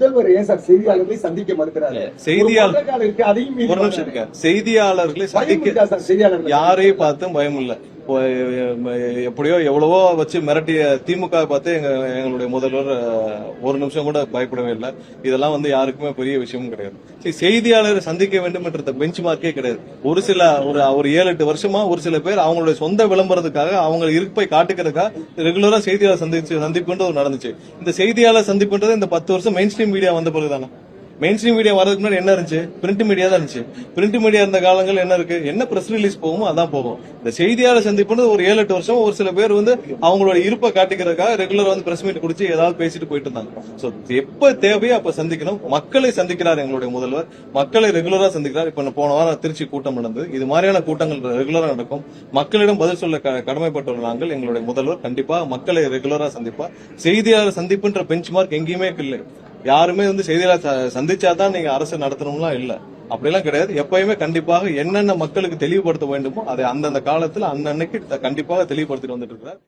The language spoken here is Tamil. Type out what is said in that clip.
முதல்வர் ஏன் சார் செய்தியாளர்களை சந்திக்க மறுக்கிறாரு? செய்தியாளருக்கு அதையும் ஒரு நிமிஷம் இருக்க. செய்தியாளர்களை சந்திக்க செய்தியாளர்கள் யாரையும் பார்த்தும் பயம் இல்ல. எப்படியோ எவ்வளவோ வச்சு மிரட்டிய திமுக பார்த்து எங்களுடைய முதல்வர் ஒரு நிமிஷம் கூட பயப்படவே இல்லை. இதெல்லாம் யாருக்குமே பெரிய விஷயமும் கிடையாது. செய்தியாளரை சந்திக்க வேண்டும் என்ற பெஞ்ச் மார்க்கே கிடையாது. ஒரு 7-8 வருஷமா ஒரு சில பேர் அவங்களுடைய சொந்த விளம்பரத்துக்காக அவங்க இருப்பை காட்டுக்கிறதுக்காக ரெகுலரா செய்தியாளர் சந்திப்புன்றது நடந்துச்சு. இந்த செய்தியாளர் சந்திப்புன்றது இந்த 10 வருஷம் மெயின் ஸ்ட்ரீம் மீடியா வந்த பிறகுதானே. மெயின் ஸ்ட்ரீம் மீடியா வரதுக்கு முன்னாடி என்ன இருந்துச்சு? பிரிண்ட் மீடியா தான் இருந்துச்சு. பிரிண்ட் மீடியா இருந்த காலங்கள் என்ன இருக்கு? என்ன பிரஸ் ரிலீஸ் போகுமோ அதான் போகும். இந்த செய்தியாளர் சந்திப்புன்னு ஒரு 7-8 வருஷம் ஒரு சில பேர் அவங்களோட இருப்பை காட்டிக்கிறதுக்காக ரெகுலரா பிரஸ் மீட் குடிச்சு ஏதாவது பேசிட்டு போயிட்டு இருந்தாங்க. சோ எப்ப தேவையோ அப்ப சந்திக்கணும். மக்களை சந்திக்கிறார் எங்களுடைய முதல்வர். மக்களை ரெகுலரா சந்திக்கிறார். இப்ப போன வாரம் திருச்சி கூட்டம் நடந்தது. இது மாதிரியான கூட்டங்கள் ரெகுலரா நடக்கும். மக்களிடம் பதில் சொல்ல கடமைப்பட்டுள்ள நாங்கள் எங்களுடைய முதல்வர் கண்டிப்பா மக்களை ரெகுலரா சந்திப்பார். செய்தியாளர் சந்திப்புன்ற பெஞ்ச் மார்க் எங்கேயுமே இல்லை. யாருமே செய்தியாளர் சந்திச்சாதான் நீங்க அரசு நடத்தணும்லாம் இல்ல. அப்படிலாம் கிடையாது. எப்பயுமே கண்டிப்பாக என்னென்ன மக்களுக்கு தெளிவுபடுத்த வேண்டுமோ அதை அந்தந்த காலத்துல அன்னன்னைக்கு கண்டிப்பாக தெளிவுபடுத்திட்டு வந்துட்டு இருக்கிறார்.